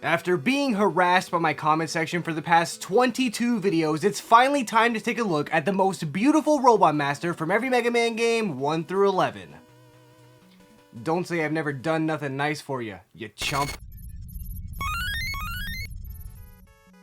After being harassed by my comment section for the past 22 videos, it's finally time to take a look at the most beautiful Robot Master from every Mega Man game 1 through 11. Don't say I've never done nothing nice for you, you chump.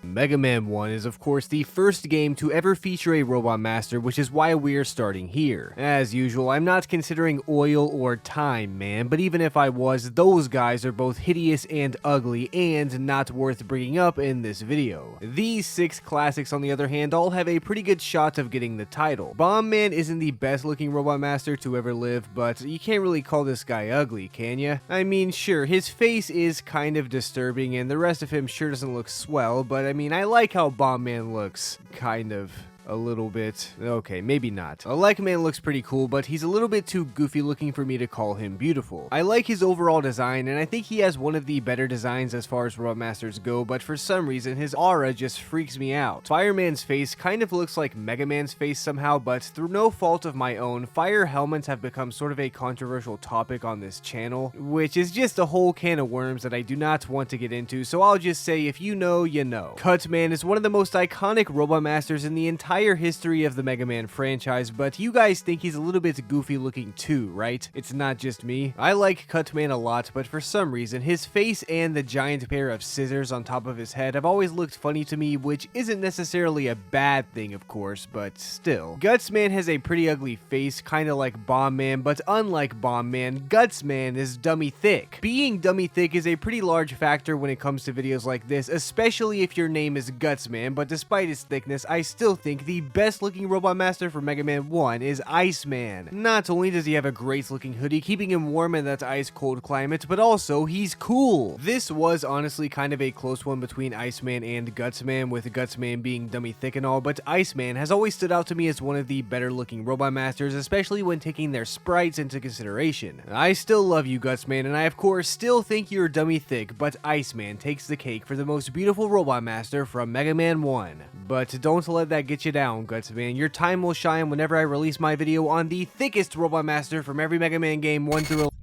Mega Man 1 is of course the first game to ever feature a Robot Master, which is why we are starting here. As usual, I'm not considering Oil or Time Man, but even if I was, those guys are both hideous and ugly and not worth bringing up in this video. These 6 classics on the other hand all have a pretty good shot of getting the title. Bomb Man isn't the best looking Robot Master to ever live, but you can't really call this guy ugly, can ya? I mean, sure, his face is kind of disturbing and the rest of him sure doesn't look swell, but I mean, I like how Bomb Man looks, kind of. A little bit. Okay, maybe not. Like Man looks pretty cool, but he's a little bit too goofy looking for me to call him beautiful. I like his overall design, and I think he has one of the better designs as far as Robot Masters go, but for some reason, his aura just freaks me out. Fireman's face kind of looks like Mega Man's face somehow, but through no fault of my own, fire helmets have become sort of a controversial topic on this channel, which is just a whole can of worms that I do not want to get into, so I'll just say if you know, you know. Cut Man is one of the most iconic Robot Masters in the entire history of the Mega Man franchise, but you guys think he's a little bit goofy looking too, right? It's not just me. I like Cut Man a lot, but for some reason, his face and the giant pair of scissors on top of his head have always looked funny to me, which isn't necessarily a bad thing, of course, but still. Guts Man has a pretty ugly face, kinda like Bomb Man, but unlike Bomb Man, Guts Man is dummy thick. Being dummy thick is a pretty large factor when it comes to videos like this, especially if your name is Guts Man, but despite his thickness, I still think the best looking Robot Master for Mega Man 1 is Iceman. Not only does he have a great looking hoodie keeping him warm in that ice cold climate, but also he's cool. This was honestly kind of a close one between Iceman and Gutsman, with Gutsman being dummy thick and all, but Iceman has always stood out to me as one of the better looking Robot Masters, especially when taking their sprites into consideration. I still love you, Gutsman, and I of course still think you're dummy thick, but Iceman takes the cake for the most beautiful Robot Master from Mega Man 1. But don't let that get you down, Gutsman. Your time will shine whenever I release my video on the thickest Robot Master from every Mega Man game 1 through 11.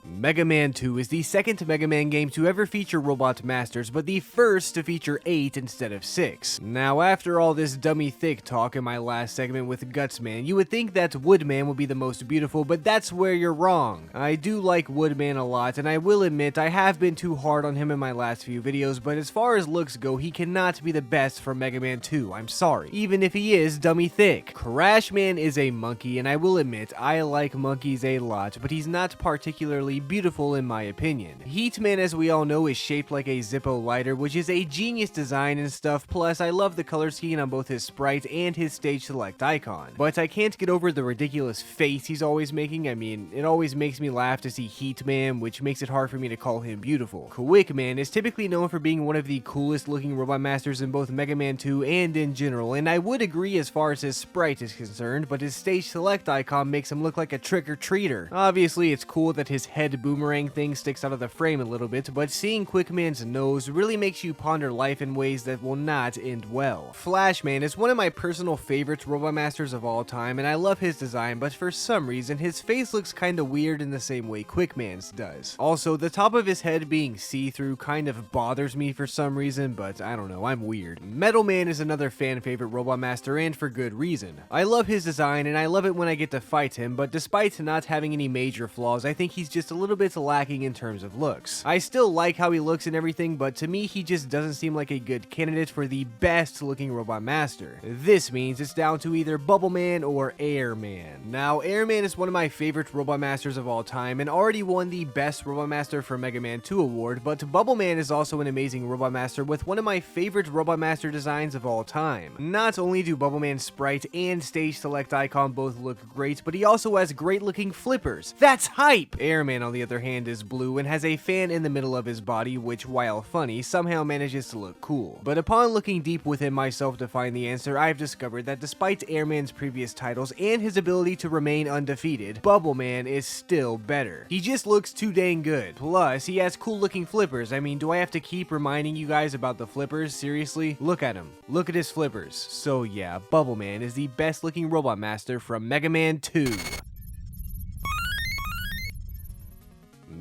Mega Man 2 is the second Mega Man game to ever feature Robot Masters, but the first to feature 8 instead of 6. Now, after all this dummy thick talk in my last segment with Gutsman, you would think that Woodman would be the most beautiful, but that's where you're wrong. I do like Woodman a lot, and I will admit I have been too hard on him in my last few videos, but as far as looks go, he cannot be the best from Mega Man 2, I'm sorry, even if he is dummy thick. Crash Man is a monkey, and I will admit I like monkeys a lot, but he's not particularly beautiful in my opinion. Heatman, as we all know, is shaped like a Zippo lighter, which is a genius design and stuff, plus I love the color scheme on both his sprite and his stage select icon. But I can't get over the ridiculous face he's always making. I mean, it always makes me laugh to see Heatman, which makes it hard for me to call him beautiful. Quickman is typically known for being one of the coolest looking Robot Masters in both Mega Man 2 and in general, and I would agree as far as his sprite is concerned, but his stage select icon makes him look like a trick-or-treater. Obviously, it's cool that his head boomerang thing sticks out of the frame a little bit, but seeing Quickman's nose really makes you ponder life in ways that will not end well. Flashman is one of my personal favorite Robot Masters of all time, and I love his design, but for some reason his face looks kinda weird in the same way Quickman's does. Also, the top of his head being see-through kind of bothers me for some reason, but I don't know, I'm weird. Metal Man is another fan favorite Robot Master, and for good reason. I love his design, and I love it when I get to fight him, but despite not having any major flaws, I think he's just a little bit lacking in terms of looks. I still like how he looks and everything, but to me he just doesn't seem like a good candidate for the best looking Robot Master. This means it's down to either Bubble Man or Air Man. Now, Air Man is one of my favorite Robot Masters of all time and already won the Best Robot Master for Mega Man 2 award, but Bubble Man is also an amazing Robot Master with one of my favorite Robot Master designs of all time. Not only do Bubble Man's sprite and stage select icon both look great, but he also has great looking flippers. That's hype! Air Man, on the other hand, is blue and has a fan in the middle of his body, which, while funny, somehow manages to look cool. But upon looking deep within myself to find the answer, I've discovered that despite Airman's previous titles and his ability to remain undefeated, Bubble Man is still better. He just looks too dang good. Plus, he has cool looking flippers. I mean, do I have to keep reminding you guys about the flippers? Seriously? Look at him. Look at his flippers. So yeah, Bubble Man is the best looking Robot Master from Mega Man 2.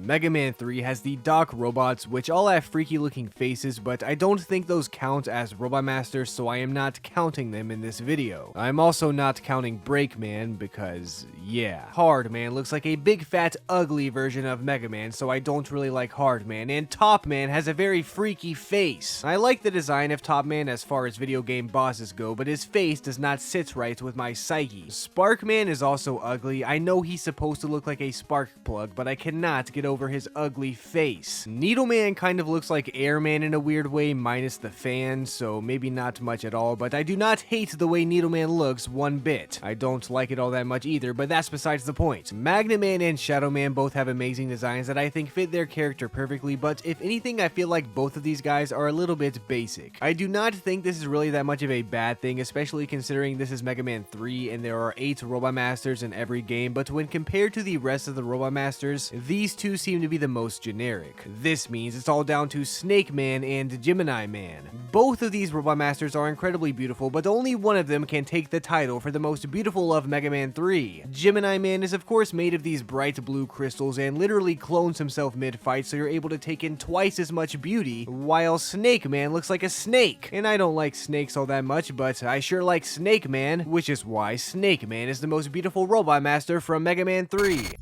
Mega Man 3 has the Dock robots, which all have freaky looking faces, but I don't think those count as Robot Masters, so I am not counting them in this video. I'm also not counting Breakman because, yeah. Hardman looks like a big fat ugly version of Mega Man, so I don't really like Hardman, and Topman has a very freaky face. I like the design of Topman as far as video game bosses go, but his face does not sit right with my psyche. Sparkman is also ugly. I know he's supposed to look like a spark plug, but I cannot get over his ugly face. Needleman kind of looks like Airman in a weird way, minus the fan, so maybe not much at all, but I do not hate the way Needleman looks one bit. I don't like it all that much either, but that's besides the point. Magnet Man and Shadow Man both have amazing designs that I think fit their character perfectly, but if anything, I feel like both of these guys are a little bit basic. I do not think this is really that much of a bad thing, especially considering this is Mega Man 3 and there are 8 Robot Masters in every game, but when compared to the rest of the Robot Masters, these two seem to be the most generic. This means it's all down to Snake Man and Gemini Man. Both of these Robot Masters are incredibly beautiful, but only one of them can take the title for the most beautiful of Mega Man 3. Gemini Man is of course made of these bright blue crystals and literally clones himself mid-fight, so you're able to take in twice as much beauty, while Snake Man looks like a snake. And I don't like snakes all that much, but I sure like Snake Man, which is why Snake Man is the most beautiful Robot Master from Mega Man 3.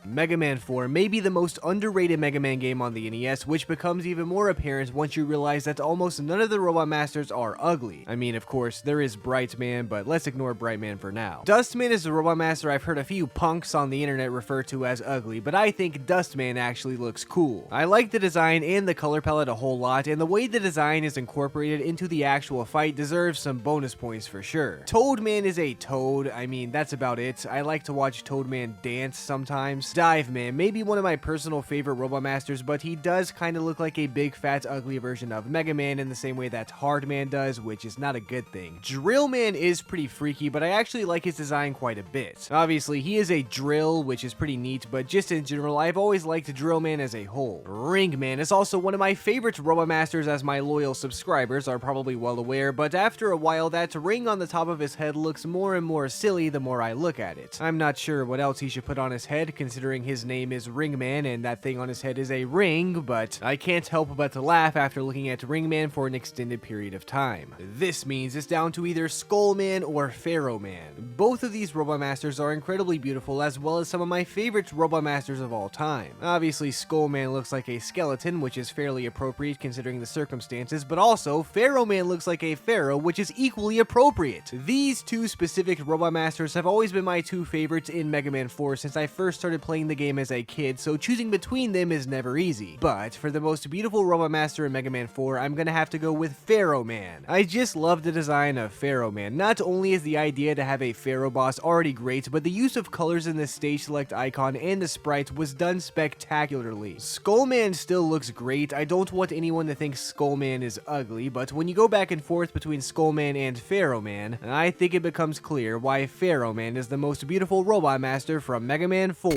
Mega Man 4 may be the most underrated Mega Man game on the NES, which becomes even more apparent once you realize that almost none of the Robot Masters are ugly. I mean, of course, there is Brightman, but let's ignore Brightman for now. Dustman is the Robot Master I've heard a few punks on the internet refer to as ugly, but I think Dustman actually looks cool. I like the design and the color palette a whole lot, and the way the design is incorporated into the actual fight deserves some bonus points for sure. Toadman is a toad. I mean, that's about it. I like to watch Toadman dance sometimes. Dive Man may be one of my personal favorite Robot Masters, but he does kind of look like a big fat ugly version of Mega Man in the same way that Hardman does, which is not a good thing. Drill Man is pretty freaky, but I actually like his design quite a bit. Obviously, he is a drill, which is pretty neat, but just in general, I've always liked Drill Man as a whole. Ring Man is also one of my favorite Robot Masters, as my loyal subscribers are probably well aware, but after a while, that ring on the top of his head looks more and more silly the more I look at it. I'm not sure what else he should put on his head, considering his name is Ringman and that thing on his head is a ring, but I can't help but to laugh after looking at Ringman for an extended period of time. This means it's down to either Skullman or Pharaoh Man. Both of these Robot Masters are incredibly beautiful, as well as some of my favorite Robot Masters of all time. Obviously, Skullman looks like a skeleton, which is fairly appropriate considering the circumstances, but also Pharaoh Man looks like a pharaoh, which is equally appropriate. These two specific Robot Masters have always been my two favorites in Mega Man 4 since I first started playing the game as a kid, so choosing between them is never easy. But for the most beautiful Robot Master in Mega Man 4, I'm gonna have to go with Pharaoh Man. I just love the design of Pharaoh Man. Not only is the idea to have a Pharaoh boss already great, but the use of colors in the stage select icon and the sprite was done spectacularly. Skullman still looks great. I don't want anyone to think Skullman is ugly, but when you go back and forth between Skullman and Pharaoh Man, I think it becomes clear why Pharaoh Man is the most beautiful Robot Master from Mega Man 4.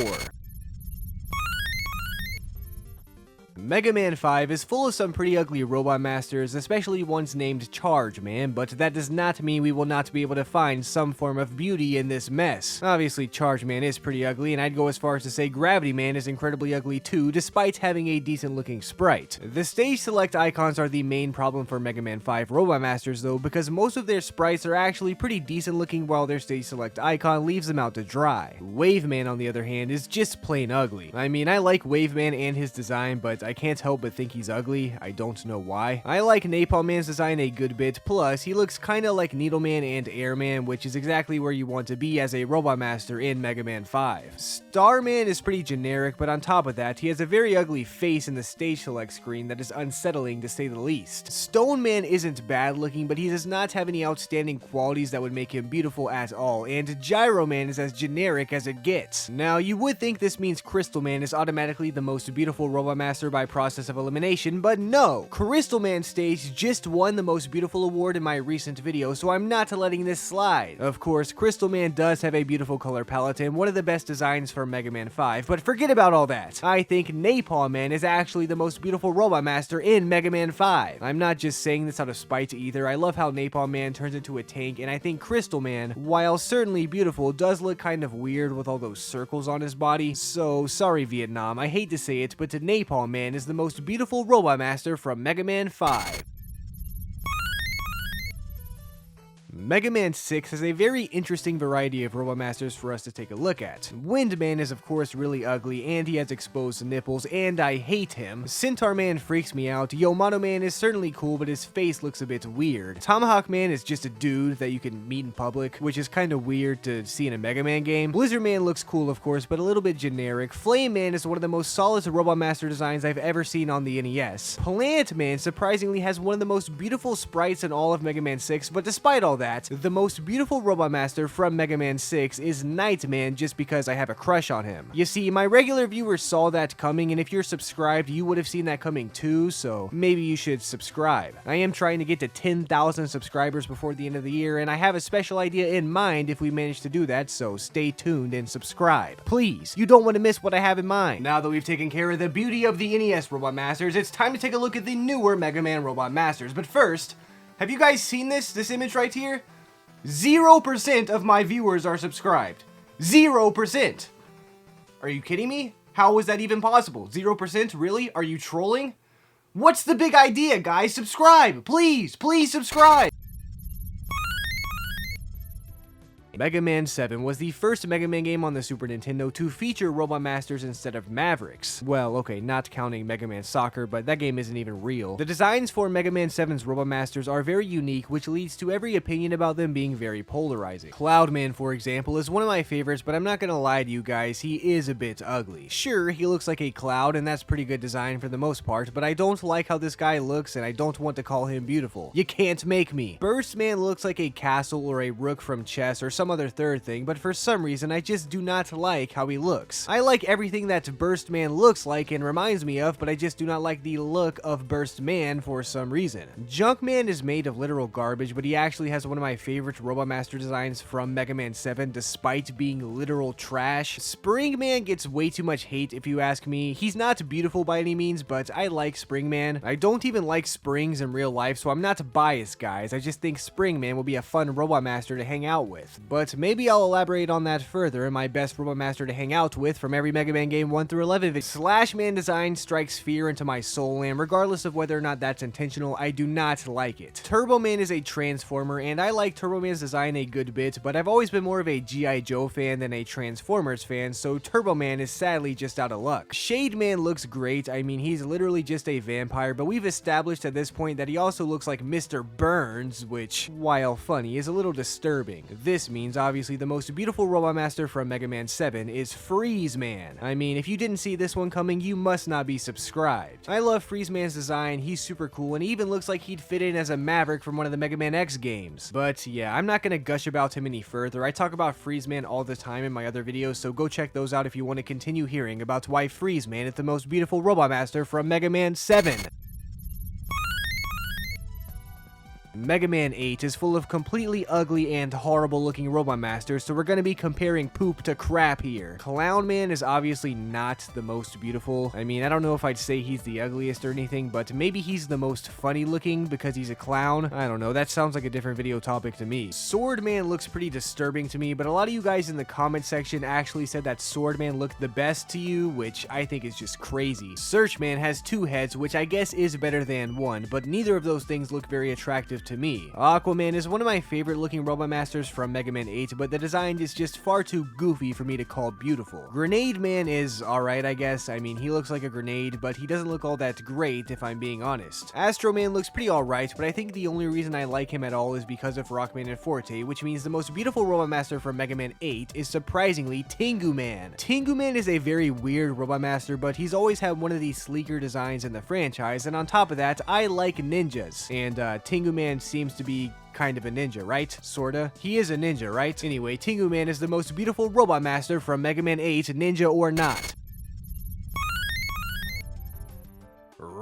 Mega Man 5 is full of some pretty ugly Robot Masters, especially ones named Charge Man, but that does not mean we will not be able to find some form of beauty in this mess. Obviously, Charge Man is pretty ugly, and I'd go as far as to say Gravity Man is incredibly ugly too, despite having a decent looking sprite. The stage select icons are the main problem for Mega Man 5 Robot Masters though, because most of their sprites are actually pretty decent looking while their stage select icon leaves them out to dry. Wave Man, on the other hand, is just plain ugly. I mean, I like Wave Man and his design, but I can't help but think he's ugly. I don't know why. I like Napalm Man's design a good bit, plus he looks kinda like Needleman and Airman, which is exactly where you want to be as a Robot Master in Mega Man 5. Starman is pretty generic, but on top of that, he has a very ugly face in the stage select screen that is unsettling to say the least. Stone Man isn't bad looking, but he does not have any outstanding qualities that would make him beautiful at all, and Gyro Man is as generic as it gets. Now, you would think this means Crystal Man is automatically the most beautiful Robot Master by by process of elimination, but no! Crystal Man Stage just won the most beautiful award in my recent video, so I'm not letting this slide. Of course, Crystal Man does have a beautiful color palette and one of the best designs from Mega Man 5, but forget about all that. I think Napalm Man is actually the most beautiful Robot Master in Mega Man 5. I'm not just saying this out of spite either. I love how Napalm Man turns into a tank, and I think Crystal Man, while certainly beautiful, does look kind of weird with all those circles on his body. So, sorry Vietnam, I hate to say it, but Napalm Man is the most beautiful Robot Master from Mega Man 5. Mega Man 6 has a very interesting variety of Robot Masters for us to take a look at. Windman is of course really ugly, and he has exposed nipples, and I hate him. Centaur Man freaks me out. Yomano Man is certainly cool, but his face looks a bit weird. Tomahawk Man is just a dude that you can meet in public, which is kind of weird to see in a Mega Man game. Blizzard Man looks cool of course, but a little bit generic. Flame Man is one of the most solid Robot Master designs I've ever seen on the NES. Plant Man surprisingly has one of the most beautiful sprites in all of Mega Man 6, but despite all that, the most beautiful Robot Master from Mega Man 6 is Nightman, just because I have a crush on him. You see, my regular viewers saw that coming, and if you're subscribed, you would have seen that coming too, so maybe you should subscribe. I am trying to get to 10,000 subscribers before the end of the year, and I have a special idea in mind if we manage to do that, so stay tuned and subscribe. Please, you don't want to miss what I have in mind. Now that we've taken care of the beauty of the NES Robot Masters, it's time to take a look at the newer Mega Man Robot Masters, but first, have you guys seen this image right here? 0% of my viewers are subscribed. 0%! Are you kidding me? How was that even possible? 0%? Really? Are you trolling? What's the big idea, guys? Subscribe! Please! Please subscribe! Mega Man 7 was the first Mega Man game on the Super Nintendo to feature Robot Masters instead of Mavericks. Well, okay, not counting Mega Man Soccer, but that game isn't even real. The designs for Mega Man 7's Robot Masters are very unique, which leads to every opinion about them being very polarizing. Cloudman, for example, is one of my favorites, but I'm not gonna lie to you guys, he is a bit ugly. Sure, he looks like a cloud, and that's pretty good design for the most part, but I don't like how this guy looks, and I don't want to call him beautiful. You can't make me. Burstman looks like a castle or a rook from chess or some other third thing, but for some reason I just do not like how he looks. I like everything that Burstman looks like and reminds me of, but I just do not like the look of Burstman for some reason. Junkman is made of literal garbage, but he actually has one of my favorite Robot Master designs from Mega Man 7 despite being literal trash. Springman gets way too much hate if you ask me. He's not beautiful by any means, but I like Springman. I don't even like springs in real life, so I'm not biased, guys. I just think Springman will be a fun Robot Master to hang out with. But maybe I'll elaborate on that further in my best Robot Master to hang out with from every Mega Man game 1 through 11. Slash Man design strikes fear into my soul, and regardless of whether or not that's intentional, I do not like it. Turbo Man is a Transformer, and I like Turbo Man's design a good bit, but I've always been more of a G.I. Joe fan than a Transformers fan, so Turbo Man is sadly just out of luck. Shade Man looks great. I mean, he's literally just a vampire, but we've established at this point that he also looks like Mr. Burns, which, while funny, is a little disturbing. This means obviously the most beautiful Robot Master from Mega Man 7 is Freeze Man. I mean, if you didn't see this one coming, you must not be subscribed. I love Freeze Man's design, he's super cool, and he even looks like he'd fit in as a Maverick from one of the Mega Man X games. But yeah, I'm not gonna gush about him any further. I talk about Freeze Man all the time in my other videos, so go check those out if you want to continue hearing about why Freeze Man is the most beautiful Robot Master from Mega Man 7. Mega Man 8 is full of completely ugly and horrible looking Robot Masters, so we're going to be comparing poop to crap here. Clown Man is obviously not the most beautiful. I mean, I don't know if I'd say he's the ugliest or anything, but maybe he's the most funny looking because he's a clown. I don't know, that sounds like a different video topic to me. Sword Man looks pretty disturbing to me, but a lot of you guys in the comment section actually said that Sword Man looked the best to you, which I think is just crazy. Search Man has 2 heads, which I guess is better than 1, but neither of those things look very attractive to me. Aquaman is one of my favorite looking Robot Masters from Mega Man 8, but the design is just far too goofy for me to call beautiful. Grenade Man is alright, I guess. I mean, he looks like a grenade, but he doesn't look all that great if I'm being honest. Astro Man looks pretty alright, but I think the only reason I like him at all is because of Rockman and Forte, which means the most beautiful Robot Master from Mega Man 8 is surprisingly Tengu Man. Tengu Man is a very weird Robot Master, but he's always had one of these sleeker designs in the franchise, and on top of that, I like ninjas, and Tengu Man seems to be kind of a ninja, right? Sorta. He is a ninja, right? Anyway, Tengu Man is the most beautiful Robot Master from Mega Man 8, ninja or not.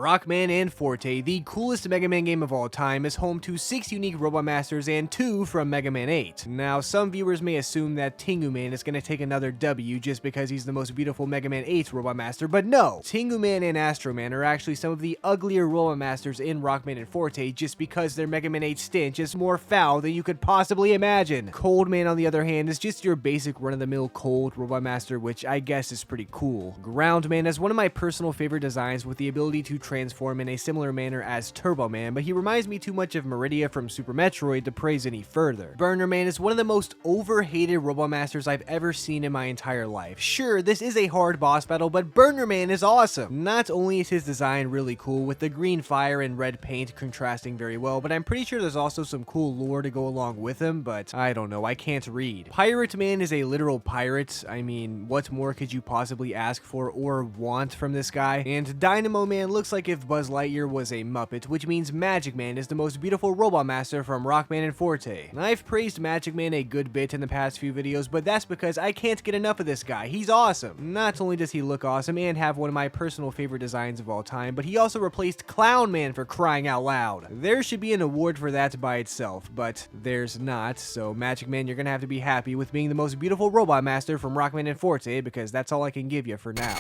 Rockman and Forte, the coolest Mega Man game of all time, is home to 6 unique Robot Masters and 2 from Mega Man 8. Now, some viewers may assume that Tengu Man is going to take another W just because he's the most beautiful Mega Man 8 Robot Master, but no! Tengu Man and Astro Man are actually some of the uglier Robot Masters in Rockman and Forte just because their Mega Man 8 stench is more foul than you could possibly imagine. Cold Man, on the other hand, is just your basic run-of-the-mill cold Robot Master, which I guess is pretty cool. Ground Man is one of my personal favorite designs with the ability to transform in a similar manner as Turbo Man, but he reminds me too much of Meridia from Super Metroid to praise any further. Burner Man is one of the most overhated Robot Masters I've ever seen in my entire life. Sure, this is a hard boss battle, but Burner Man is awesome. Not only is his design really cool with the green fire and red paint contrasting very well, but I'm pretty sure there's also some cool lore to go along with him, but I don't know, I can't read. Pirate Man is a literal pirate. I mean, what more could you possibly ask for or want from this guy? And Dynamo Man looks like if Buzz Lightyear was a Muppet, which means Magic Man is the most beautiful Robot Master from Rockman and Forte. I've praised Magic Man a good bit in the past few videos, but that's because I can't get enough of this guy. He's awesome. Not only does he look awesome and have one of my personal favorite designs of all time, but he also replaced Clown Man, for crying out loud. There should be an award for that by itself, but there's not, so Magic Man, you're gonna have to be happy with being the most beautiful Robot Master from Rockman and Forte, because that's all I can give you for now.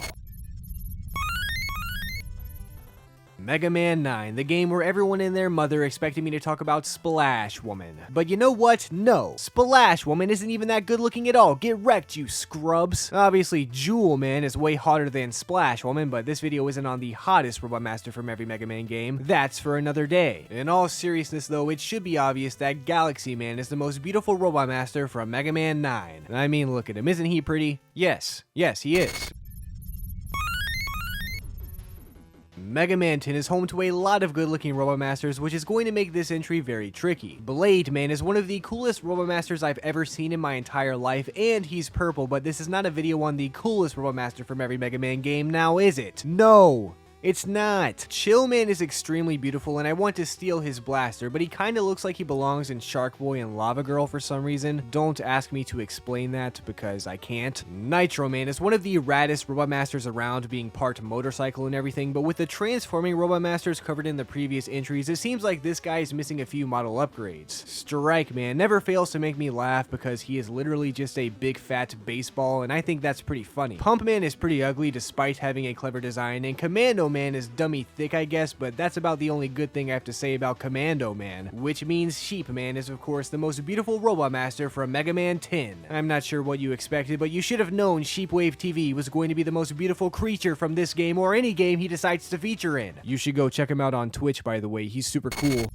Mega Man 9, the game where everyone and their mother expected me to talk about Splash Woman. But you know what? No. Splash Woman isn't even that good looking at all. Get wrecked, you scrubs. Obviously, Jewel Man is way hotter than Splash Woman, but this video isn't on the hottest Robot Master from every Mega Man game. That's for another day. In all seriousness though, it should be obvious that Galaxy Man is the most beautiful Robot Master from Mega Man 9. I mean, look at him. Isn't he pretty? Yes. Yes, he is. Mega Man 10 is home to a lot of good-looking Robot Masters, which is going to make this entry very tricky. Blade Man is one of the coolest Robot Masters I've ever seen in my entire life, and he's purple, but this is not a video on the coolest Robot Master from every Mega Man game, now is it? No! It's not. Chill Man is extremely beautiful and I want to steal his blaster, but he kinda looks like he belongs in Shark Boy and Lava Girl for some reason. Don't ask me to explain that because I can't. Nitro Man is one of the raddest Robot Masters around, being part motorcycle and everything, but with the transforming Robot Masters covered in the previous entries, it seems like this guy is missing a few model upgrades. Strike Man never fails to make me laugh because he is literally just a big fat baseball, and I think that's pretty funny. Pump Man is pretty ugly despite having a clever design, and Commando Man is dummy thick, I guess, but that's about the only good thing I have to say about Commando Man, which means Sheep Man is of course the most beautiful Robot Master from Mega Man 10. I'm not sure what you expected, but you should have known Sheepwave TV was going to be the most beautiful creature from this game or any game he decides to feature in. You should go check him out on Twitch, by the way, he's super cool.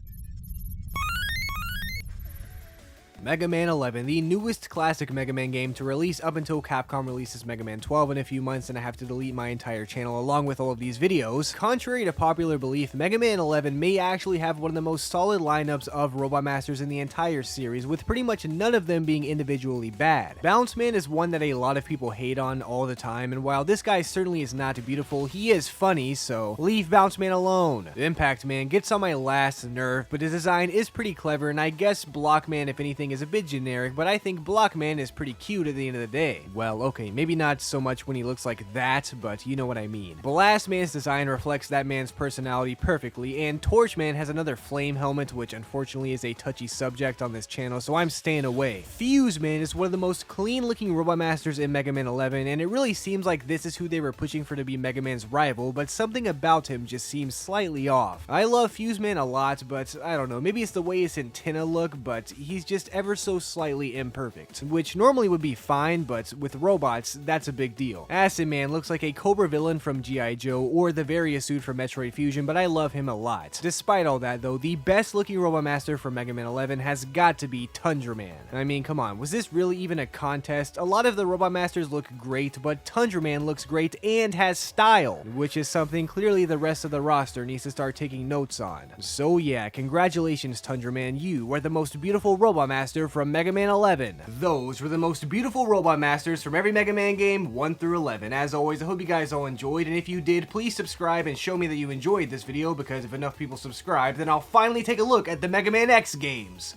Mega Man 11, the newest classic Mega Man game to release up until Capcom releases Mega Man 12 in a few months and I have to delete my entire channel along with all of these videos. Contrary to popular belief, Mega Man 11 may actually have one of the most solid lineups of Robot Masters in the entire series, with pretty much none of them being individually bad. Bounce Man is one that a lot of people hate on all the time, and while this guy certainly is not beautiful, he is funny, so leave Bounce Man alone. Impact Man gets on my last nerve, but his design is pretty clever, and I guess Block Man, if anything, is a bit generic, but I think Block Man is pretty cute at the end of the day. Well, okay, maybe not so much when he looks like that, but you know what I mean. Blast Man's design reflects that man's personality perfectly, and Torch Man has another flame helmet, which unfortunately is a touchy subject on this channel, so I'm staying away. Fuse Man is one of the most clean-looking Robot Masters in Mega Man 11, and it really seems like this is who they were pushing for to be Mega Man's rival, but something about him just seems slightly off. I love Fuse Man a lot, but I don't know, maybe it's the way his antenna look, but he's just ever so slightly imperfect, which normally would be fine, but with robots, that's a big deal. Acid Man looks like a Cobra villain from G.I. Joe or the Varia suit from Metroid Fusion, but I love him a lot. Despite all that though, the best looking Robot Master from Mega Man 11 has got to be Tundra Man. I mean, come on, was this really even a contest? A lot of the Robot Masters look great, but Tundra Man looks great and has style, which is something clearly the rest of the roster needs to start taking notes on. So yeah, congratulations Tundra Man, you are the most beautiful Robot Master from Mega Man 11. Those were the most beautiful Robot Masters from every Mega Man game 1 through 11. As always, I hope you guys all enjoyed, and if you did, please subscribe and show me that you enjoyed this video, because if enough people subscribe, then I'll finally take a look at the Mega Man X games.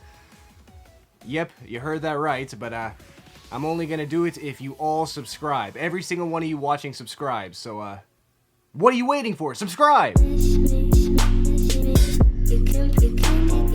Yep, you heard that right, but I'm only gonna do it if you all subscribe. Every single one of you watching subscribes, so What are you waiting for? Subscribe! You can